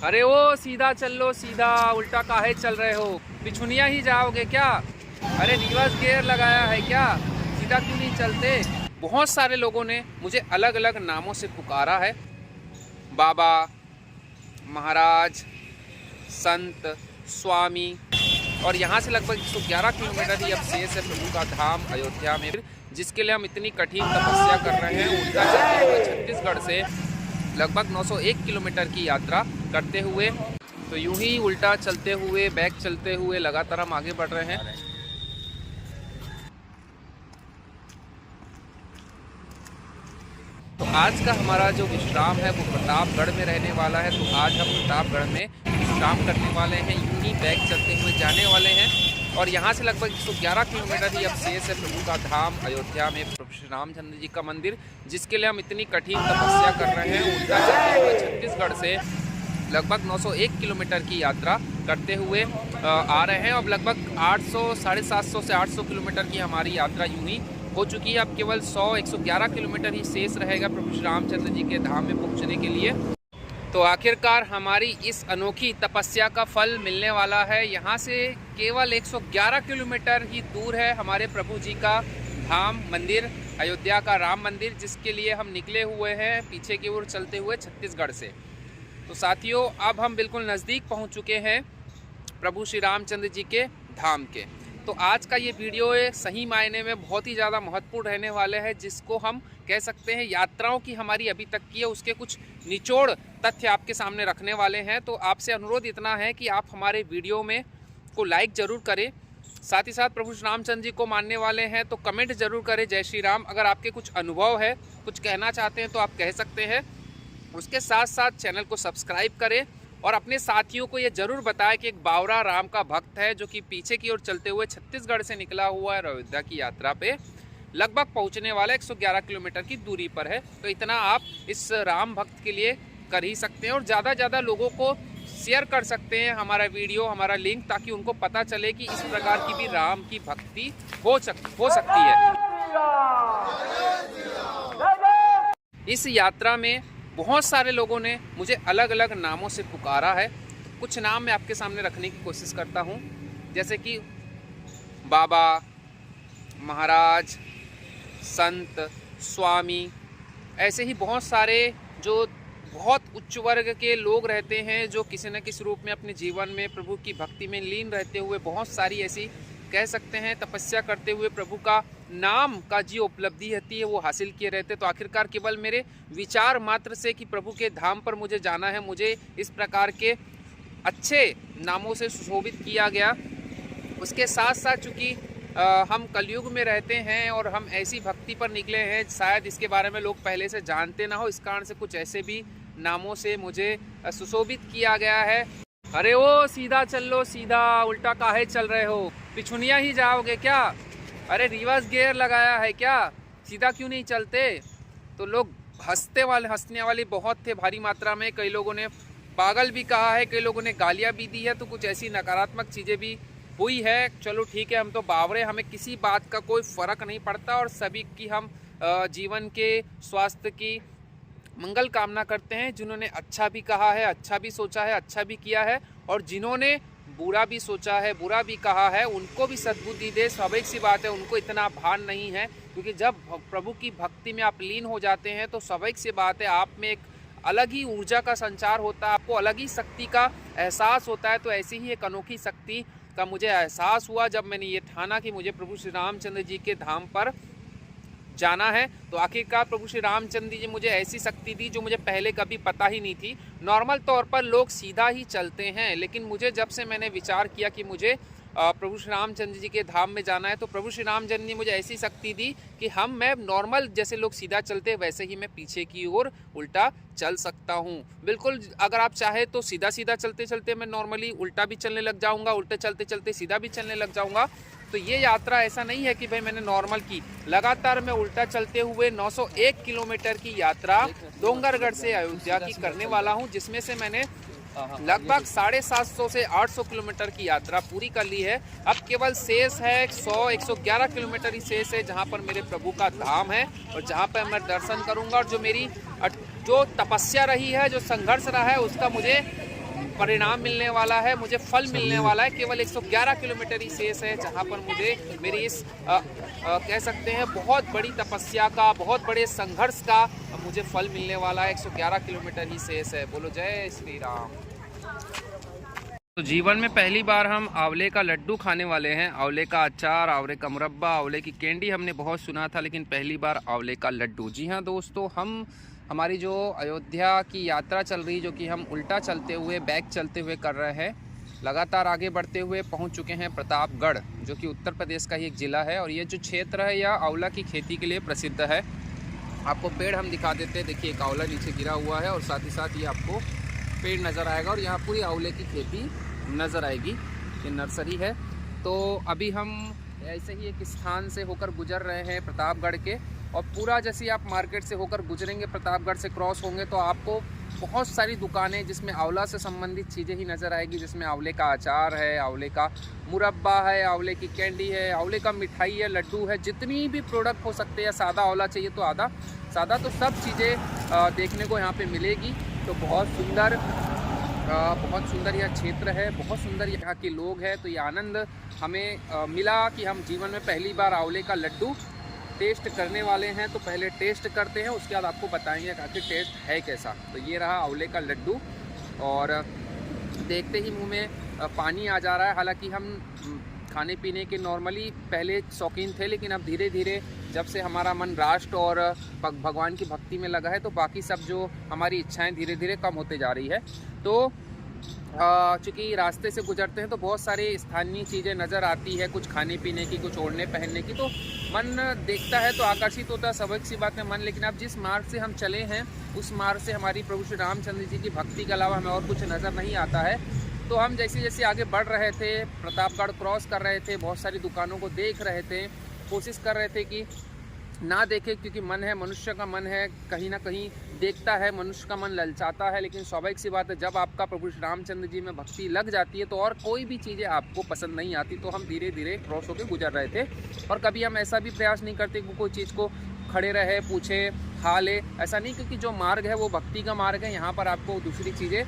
अरे ओ सीधा चल लो, सीधा उल्टा काहे चल रहे हो? पिछुनिया ही जाओगे क्या? अरे रिवर्स गियर लगाया है क्या? सीधा क्यों नहीं चलते? बहुत सारे लोगों ने मुझे अलग अलग नामों से पुकारा है। बाबा, महाराज, संत, स्वामी। और यहाँ से लगभग 111 किलोमीटर ही अब शेष है प्रभु का धाम अयोध्या में, जिसके लिए हम इतनी कठिन तपस्या कर रहे हैं। उल्टा चलते हुए छत्तीसगढ़ से लगभग 901 किलोमीटर की यात्रा करते हुए, तो यूं ही उल्टा चलते हुए, बैक चलते हुए लगातार हम आगे बढ़ रहे हैं। तो आज का हमारा जो विश्राम है वो प्रतापगढ़ में रहने वाला है। तो आज हम प्रतापगढ़ में विश्राम करने वाले हैं, यूं ही बैक चलते हुए जाने वाले हैं। और यहाँ से लगभग 111 किलोमीटर ही अब शेष है प्रभु का धाम अयोध्या में, प्रभु श्री रामचंद्र जी का मंदिर, जिसके लिए हम इतनी कठिन तपस्या कर रहे हैं। उल्टा चलते हुए छत्तीसगढ़ से लगभग 901 किलोमीटर की यात्रा करते हुए आ रहे हैं। अब लगभग 750 से 800 किलोमीटर की हमारी यात्रा यूं ही हो चुकी है। अब केवल 111 किलोमीटर ही शेष रहेगा प्रभु श्री रामचंद्र जी के धाम में पहुंचने के लिए। तो आखिरकार हमारी इस अनोखी तपस्या का फल मिलने वाला है। यहाँ से केवल 111 किलोमीटर ही दूर है हमारे प्रभु जी का धाम मंदिर, अयोध्या का राम मंदिर, जिसके लिए हम निकले हुए हैं पीछे की ओर चलते हुए छत्तीसगढ़ से। तो साथियों, अब हम बिल्कुल नज़दीक पहुँच चुके हैं प्रभु श्री रामचंद्र जी के धाम के। तो आज का ये वीडियो सही मायने में बहुत ही ज़्यादा महत्वपूर्ण रहने वाले हैं, जिसको हम कह सकते हैं यात्राओं की हमारी अभी तक की है उसके कुछ निचोड़ तथ्य आपके सामने रखने वाले हैं। तो आपसे अनुरोध इतना है कि आप हमारे वीडियो में को लाइक ज़रूर करें, साथ ही साथ प्रभु श्री रामचंद्र जी को मानने वाले हैं तो कमेंट ज़रूर करें जय श्री राम। अगर आपके कुछ अनुभव है, कुछ कहना चाहते हैं तो आप कह सकते हैं। उसके साथ साथ चैनल को सब्सक्राइब करें और अपने साथियों को ये जरूर बताएं कि एक बावरा राम का भक्त है जो कि पीछे की ओर चलते हुए छत्तीसगढ़ से निकला हुआ है, अयोध्या की यात्रा पे लगभग पहुंचने वाला 111 किलोमीटर की दूरी पर है। तो इतना आप इस राम भक्त के लिए कर ही सकते हैं और ज़्यादा से ज़्यादा लोगों को शेयर कर सकते हैं हमारा वीडियो, हमारा लिंक, ताकि उनको पता चले कि इस प्रकार की भी राम की भक्ति हो सकती है। इस यात्रा में बहुत सारे लोगों ने मुझे अलग अलग नामों से पुकारा है। तो कुछ नाम मैं आपके सामने रखने की कोशिश करता हूँ, जैसे कि बाबा, महाराज, संत, स्वामी। ऐसे ही बहुत सारे जो बहुत उच्च वर्ग के लोग रहते हैं, जो किसी न किसी रूप में अपने जीवन में प्रभु की भक्ति में लीन रहते हुए बहुत सारी ऐसी कह सकते हैं तपस्या करते हुए प्रभु का नाम का जो उपलब्धि होती है वो हासिल किए रहते। तो आखिरकार केवल मेरे विचार मात्र से कि प्रभु के धाम पर मुझे जाना है, मुझे इस प्रकार के अच्छे नामों से सुशोभित किया गया। उसके साथ साथ चूँकि हम कलयुग में रहते हैं और हम ऐसी भक्ति पर निकले हैं, शायद इसके बारे में लोग पहले से जानते ना हो, इस कारण से कुछ ऐसे भी नामों से मुझे सुशोभित किया गया है। अरे ओ सीधा चल लो, सीधा उल्टा काहे चल रहे हो? पिछुनिया ही जाओगे क्या? अरे रिवर्स गियर लगाया है क्या? सीधा क्यों नहीं चलते? तो लोग हंसने वाले बहुत थे भारी मात्रा में। कई लोगों ने पागल भी कहा है, कई लोगों ने गालियाँ भी दी है। तो कुछ ऐसी नकारात्मक चीज़ें भी हुई है। चलो ठीक है, हम तो बावरे, हमें किसी बात का कोई फ़र्क नहीं पड़ता और सभी की हम जीवन के स्वास्थ्य की मंगल कामना करते हैं। जिन्होंने अच्छा भी कहा है, अच्छा भी सोचा है, अच्छा भी किया है, और जिन्होंने बुरा भी सोचा है, बुरा भी कहा है, उनको भी सद्बुद्धि दे। स्वाभाविक सी बात है, उनको इतना भान नहीं है, क्योंकि जब प्रभु की भक्ति में आप लीन हो जाते हैं तो स्वाभाविक सी बात है आप में एक अलग ही ऊर्जा का संचार होता है, आपको अलग ही शक्ति का एहसास होता है। तो ऐसी ही एक अनोखी शक्ति का मुझे एहसास हुआ जब मैंने ये ठाना कि मुझे प्रभु श्री रामचंद्र जी के धाम पर जाना है। तो आखिरकार प्रभु श्री रामचंद्र जी मुझे ऐसी शक्ति दी जो मुझे पहले कभी पता ही नहीं थी। नॉर्मल तौर पर लोग सीधा ही चलते हैं, लेकिन मुझे जब से मैंने विचार किया कि मुझे प्रभु श्री रामचंद्र जी के धाम में जाना है, तो प्रभु श्री रामचंद्र जी मुझे ऐसी शक्ति दी कि मैं नॉर्मल जैसे लोग सीधा चलते वैसे ही मैं पीछे की ओर उल्टा चल सकता हूँ। बिल्कुल, अगर आप चाहे तो सीधा सीधा चलते चलते मैं नॉर्मली उल्टा भी चलने लग जाऊँगा, उल्टे चलते चलते सीधा भी चलने लग जाऊँगा। तो ये यात्रा ऐसा नहीं है कि भाई मैंने नॉर्मल की, लगातार मैं उल्टा चलते हुए 901 किलोमीटर की यात्रा डोंगरगढ़ से अयोध्या की करने वाला हूँ, जिसमें से मैंने लगभग 750 से 800 किलोमीटर की यात्रा पूरी कर ली है। अब केवल शेष है 111 किलोमीटर ही शेष है, जहाँ पर मेरे प्रभु का धाम है और जहाँ पर मैं दर्शन करूँगा। और जो मेरी जो तपस्या रही है, जो संघर्ष रहा है, उसका मुझे परिणाम मिलने वाला है, मुझे फल मिलने वाला है। केवल 111 किलोमीटर ही शेष है जहाँ पर मुझे मेरी इस कह सकते हैं बहुत बड़ी तपस्या का, बहुत बड़े संघर्ष का मुझे फल मिलने वाला है। 111 किलोमीटर ही शेष है। बोलो जय श्री राम। तो जीवन में पहली बार हम आंवले का लड्डू खाने वाले हैं। आंवले का अचार, आंवले का मुरब्बा, आंवले की कैंडी हमने बहुत सुना था, लेकिन पहली बार आंवले का लड्डू। जी हाँ दोस्तों, हमारी जो अयोध्या की यात्रा चल रही, जो कि हम उल्टा चलते हुए, बैक चलते हुए कर रहे हैं, लगातार आगे बढ़ते हुए पहुंच चुके हैं प्रतापगढ़, जो कि उत्तर प्रदेश का ही एक ज़िला है। और ये जो क्षेत्र है यह आंवला की खेती के लिए प्रसिद्ध है। आपको पेड़ हम दिखा देते हैं। देखिए, एक आंवला नीचे गिरा हुआ है और साथ ही साथ ये आपको पेड़ नज़र आएगा और यहाँ पूरी आंवले की खेती नज़र आएगी। ये नर्सरी है। तो अभी हम ऐसे ही एक स्थान से होकर गुजर रहे हैं प्रतापगढ़ के, और पूरा जैसे आप मार्केट से होकर गुजरेंगे, प्रतापगढ़ से क्रॉस होंगे, तो आपको बहुत सारी दुकानें जिसमें आंवला से संबंधित चीज़ें ही नज़र आएगी, जिसमें आंवले का अचार है, आंवले का मुरब्बा है, आंवले की कैंडी है, आंवले का मिठाई है, लड्डू है, जितनी भी प्रोडक्ट हो सकते हैं। सादा आंवला चाहिए तो आधा सादा, तो सब चीज़ें देखने को यहाँ पे मिलेगी। तो बहुत सुंदर यह क्षेत्र है, बहुत सुंदर यहाँ के लोग हैं। तो ये आनंद हमें मिला कि हम जीवन में पहली बार आंवले का लड्डू टेस्ट करने वाले हैं। तो पहले टेस्ट करते हैं, उसके बाद आपको बताएंगे कि आखिर टेस्ट है कैसा। तो ये रहा आंवले का लड्डू, और देखते ही मुंह में पानी आ जा रहा है। हालांकि हम खाने पीने के नॉर्मली पहले शौकीन थे, लेकिन अब धीरे धीरे जब से हमारा मन राष्ट्र और भगवान की भक्ति में लगा है, तो बाकी सब जो हमारी इच्छाएं धीरे धीरे कम होते जा रही है। तो चूँकि रास्ते से गुजरते हैं तो बहुत सारी स्थानीय चीज़ें नज़र आती है, कुछ खाने पीने की, कुछ ओढ़ने पहनने की, तो मन देखता है तो आकर्षित होता है। स्वाभाविक सी बात है मन। लेकिन अब जिस मार्ग से हम चले हैं, उस मार्ग से हमारी प्रभु श्री रामचंद्र जी की भक्ति के अलावा हमें और कुछ नज़र नहीं आता है। तो हम जैसे जैसे आगे बढ़ रहे थे, प्रतापगढ़ क्रॉस कर रहे थे, बहुत सारी दुकानों को देख रहे थे, कोशिश कर रहे थे कि ना देखे, क्योंकि मन है, मनुष्य का मन है, कहीं ना कहीं देखता है, मनुष्य का मन ललचाता है। लेकिन स्वाभाविक सी बात है, जब आपका प्रभु श्री रामचंद्र जी में भक्ति लग जाती है तो और कोई भी चीज़ें आपको पसंद नहीं आती। तो हम धीरे धीरे क्रॉस होकर गुजर रहे थे, और कभी हम ऐसा भी प्रयास नहीं करते कि कोई चीज़ को खड़े रहे, पूछे, खा ले, ऐसा नहीं, क्योंकि जो मार्ग है वो भक्ति का मार्ग है। यहाँ पर आपको दूसरी चीज़ें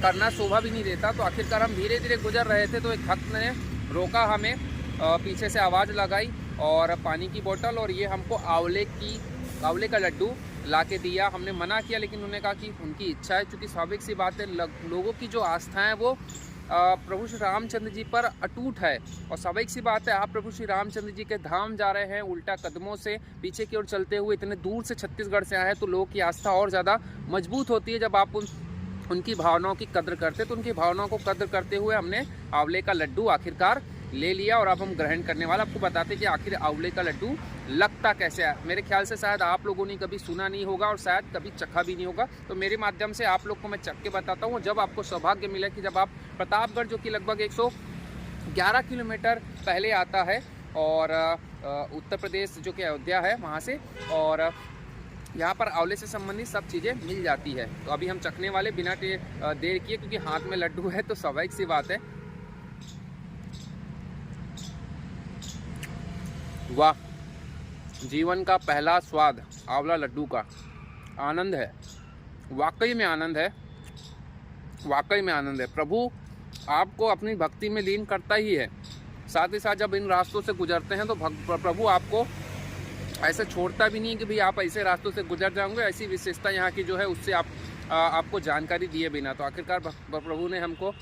करना शोभा भी नहीं देता। तो आखिरकार हम धीरे धीरे गुजर रहे थे, तो एक भक्त ने रोका हमें, पीछे से आवाज़ लगाई और पानी की बोतल, और ये हमको आंवले का लड्डू ला के दिया। हमने मना किया, लेकिन उन्होंने कहा कि उनकी इच्छा है। चूँकि स्वाभाविक सी बात है, लोगों की जो आस्था है वो प्रभु श्री रामचंद्र जी पर अटूट है। और स्वाभाविक सी बात है, आप प्रभु श्री रामचंद्र जी के धाम जा रहे हैं, उल्टा कदमों से पीछे की ओर चलते हुए, इतने दूर से छत्तीसगढ़ से आए हैं, तो लोगों की आस्था और ज़्यादा मजबूत होती है जब आप उनकी भावनाओं की कद्र करते। तो उनकी भावनाओं को कद्र करते हुए हमने आंवले का लड्डू आखिरकार ले लिया, और अब हम ग्रहण करने वाला। आपको बताते कि आखिर आंवले का लड्डू लगता कैसे है। मेरे ख्याल से शायद आप लोगों ने कभी सुना नहीं होगा और शायद कभी चखा भी नहीं होगा। तो मेरे माध्यम से आप लोग को मैं चख के बताता हूँ। जब आपको सौभाग्य मिले कि जब आप प्रतापगढ़, जो कि लगभग 111 किलोमीटर पहले आता है, और उत्तर प्रदेश जो कि अयोध्या है वहाँ से, और यहाँ पर आंवले से संबंधित सब चीज़ें मिल जाती है। तो अभी हम चखने वाले बिना देर किए, क्योंकि हाथ में लड्डू है तो स्वाभाविक सी बात है। वाह, जीवन का पहला स्वाद आंवला लड्डू का। आनंद है, वाकई में आनंद है, वाकई में आनंद है। प्रभु आपको अपनी भक्ति में लीन करता ही है। साथ ही साथ जब इन रास्तों से गुजरते हैं तो प्रभु आपको ऐसे छोड़ता भी नहीं कि भाई आप ऐसे रास्तों से गुजर जाओगे। ऐसी विशेषता यहाँ की जो है, उससे आपको जानकारी दिए बिना, तो आखिरकार प्रभु ने हमको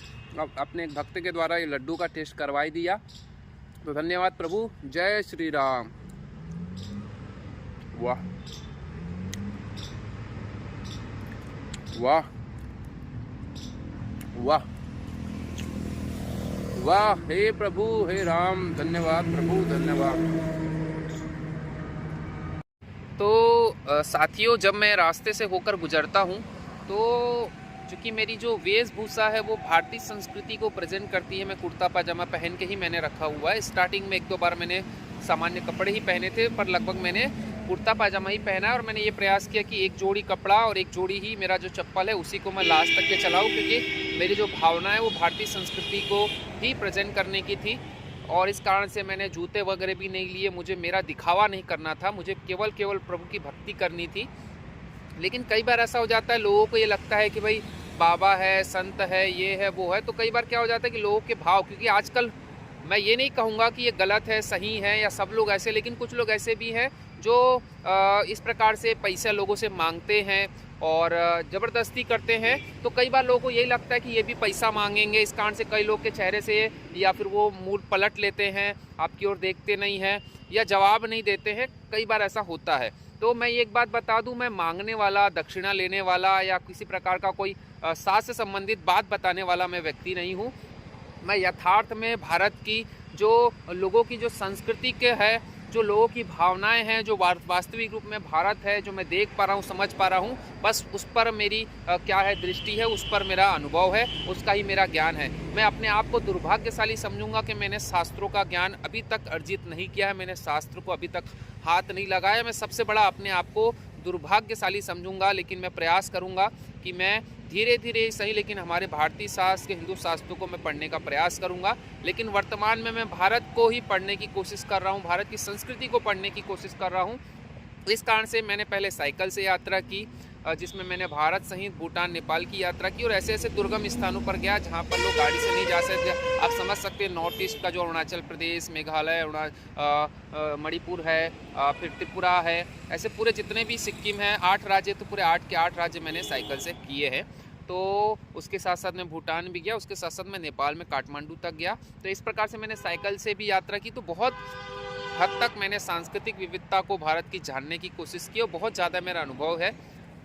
अपने एक भक्त के द्वारा ये लड्डू का टेस्ट करवाई दिया। तो धन्यवाद प्रभु। जय श्री राम। वाह वाह वाह वाह, हे प्रभु, हे राम, धन्यवाद प्रभु, धन्यवाद। तो साथियों, जब मैं रास्ते से होकर गुजरता हूँ तो चूँकि मेरी जो वेशभूषा है वो भारतीय संस्कृति को प्रेजेंट करती है। मैं कुर्ता पाजामा पहन के ही मैंने रखा हुआ है। स्टार्टिंग में 1-2 बार मैंने सामान्य कपड़े ही पहने थे, पर लगभग मैंने कुर्ता पाजामा ही पहना है। और मैंने ये प्रयास किया कि एक जोड़ी कपड़ा और एक जोड़ी ही मेरा जो चप्पल है उसी को मैं लास्ट तक के चलाऊँ, क्योंकि मेरी जो भावना है वो भारतीय संस्कृति को ही प्रेजेंट करने की थी। और इस कारण से मैंने जूते वगैरह भी नहीं लिए। मुझे मेरा दिखावा नहीं करना था, मुझे केवल प्रभु की भक्ति करनी थी। लेकिन कई बार ऐसा हो जाता है, लोगों को ये लगता है कि भाई बाबा है, संत है, ये है, वो है, तो कई बार क्या हो जाता है कि लोगों के भाव, क्योंकि आजकल मैं ये नहीं कहूँगा कि ये गलत है, सही है या सब लोग ऐसे, लेकिन कुछ लोग ऐसे भी हैं जो इस प्रकार से पैसा लोगों से मांगते हैं और ज़बरदस्ती करते हैं। तो कई बार लोगों को यही लगता है कि ये भी पैसा मांगेंगे, इस कारण से कई लोग के चेहरे से या फिर वो मुँह पलट लेते हैं, आपकी ओर देखते नहीं हैं या जवाब नहीं देते हैं, कई बार ऐसा होता है। तो मैं एक बात बता दूं, मैं मांगने वाला, दक्षिणा लेने वाला या किसी प्रकार का कोई साथ से संबंधित बात बताने वाला मैं व्यक्ति नहीं हूं। मैं यथार्थ में भारत की जो लोगों की जो संस्कृति के है, जो लोगों की भावनाएं हैं, जो वास्तविक रूप में भारत है, जो मैं देख पा रहा हूँ, समझ पा रहा हूँ, बस उस पर मेरी क्या है दृष्टि है, उस पर मेरा अनुभव है, उसका ही मेरा ज्ञान है। मैं अपने आप को दुर्भाग्यशाली समझूंगा कि मैंने शास्त्रों का ज्ञान अभी तक अर्जित नहीं किया है, मैंने शास्त्र को अभी तक हाथ नहीं लगाया। मैं सबसे बड़ा अपने आप को दुर्भाग्यशाली समझूंगा, लेकिन मैं प्रयास करूंगा कि मैं धीरे धीरे सही, लेकिन हमारे भारतीय शास्त्र के हिंदू शास्त्रों को मैं पढ़ने का प्रयास करूंगा। लेकिन वर्तमान में मैं भारत को ही पढ़ने की कोशिश कर रहा हूं, भारत की संस्कृति को पढ़ने की कोशिश कर रहा हूं। इस कारण से मैंने पहले साइकिल से यात्रा की, जिसमें मैंने भारत सहित भूटान, नेपाल की यात्रा की और ऐसे ऐसे दुर्गम स्थानों पर गया जहां पर लोग गाड़ी से नहीं जा सकते। आप समझ सकते हैं नॉर्थ ईस्ट का जो अरुणाचल प्रदेश, मेघालय, मणिपुर है, फिर त्रिपुरा है, ऐसे पूरे जितने भी सिक्किम है, 8 राज्य, तो पूरे 8 के 8 राज्य मैंने साइकिल से किए हैं। तो उसके साथ साथ मैं भूटान भी गया, उसके साथ साथ मैं नेपाल में काठमांडू तक गया। तो इस प्रकार से मैंने साइकिल से भी यात्रा की। तो बहुत हद तक मैंने सांस्कृतिक विविधता को भारत की जानने की कोशिश की और बहुत ज़्यादा मेरा अनुभव है।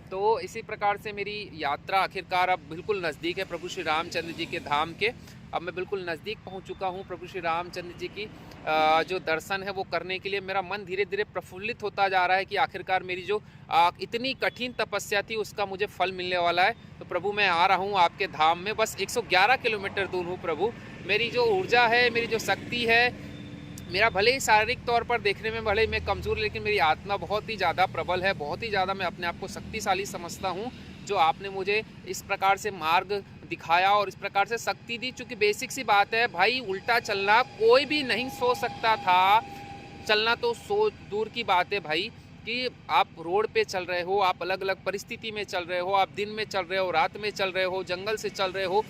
तो इसी प्रकार से मेरी यात्रा आखिरकार अब बिल्कुल नज़दीक है प्रभु श्री रामचंद्र जी के धाम के। अब मैं बिल्कुल नज़दीक पहुंच चुका हूं प्रभु श्री रामचंद्र जी की जो दर्शन है वो करने के लिए। मेरा मन धीरे धीरे प्रफुल्लित होता जा रहा है कि आखिरकार मेरी जो इतनी कठिन तपस्या थी उसका मुझे फल मिलने वाला है। तो प्रभु मैं आ रहा हूँ आपके धाम में, बस 111 किलोमीटर दूर हूँ प्रभु। मेरी जो ऊर्जा है, मेरी जो शक्ति है, मेरा भले ही शारीरिक तौर पर देखने में भले ही मैं कमज़ोर, लेकिन मेरी आत्मा बहुत ही ज़्यादा प्रबल है, बहुत ही ज़्यादा मैं अपने आप को शक्तिशाली समझता हूँ। जो आपने मुझे इस प्रकार से मार्ग दिखाया और इस प्रकार से शक्ति दी, चूँकि बेसिक सी बात है भाई, उल्टा चलना कोई भी नहीं सोच सकता था। चलना तो दूर की बात है भाई, कि आप रोड पे चल रहे हो, आप अलग अलग परिस्थिति में चल रहे हो, आप दिन में चल रहे हो, रात में चल रहे हो, जंगल से चल रहे हो,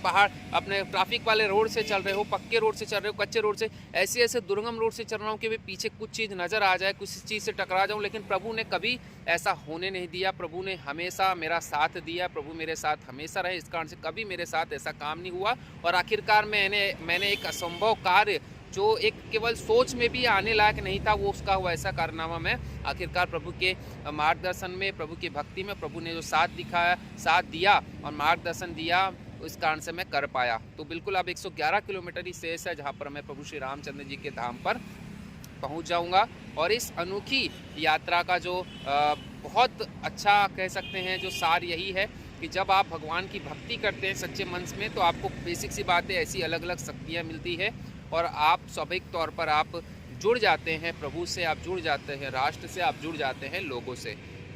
पहाड़ अपने ट्रैफिक वाले रोड से चल रहे हो, पक्के रोड से चल रहे हो, कच्चे रोड से, ऐसे ऐसे दुर्गम रोड से चल रहा हूँ कि पीछे कुछ चीज़ नज़र आ जाए, कुछ चीज़ से टकरा जाऊँ, लेकिन प्रभु ने कभी ऐसा होने नहीं दिया। प्रभु ने हमेशा मेरा साथ दिया, प्रभु मेरे साथ हमेशा रहे, इस कारण से कभी मेरे साथ ऐसा काम नहीं हुआ। और आखिरकार मैंने एक असंभव कार्य जो एक केवल सोच में भी आने लायक नहीं था, वो उसका हुआ ऐसा कारनामा मैं आखिरकार प्रभु के मार्गदर्शन में, प्रभु की भक्ति में, प्रभु ने जो साथ दिखाया, साथ दिया और मार्गदर्शन दिया, इस कारण से मैं कर पाया। तो बिल्कुल अब 111 किलोमीटर ही शेष है जहाँ पर मैं प्रभु श्री रामचंद्र जी के धाम पर पहुँच जाऊँगा। और इस अनोखी यात्रा का जो बहुत अच्छा कह सकते हैं जो सार यही है कि जब आप भगवान की भक्ति करते हैं सच्चे मन में, तो आपको बेसिक सी बातें ऐसी अलग अलग शक्तियाँ मिलती है और आप स्वाभाविक तौर पर आप जुड़ जाते हैं प्रभु से, आप जुड़ जाते हैं राष्ट्र से, आप जुड़ जाते हैं लोगों से।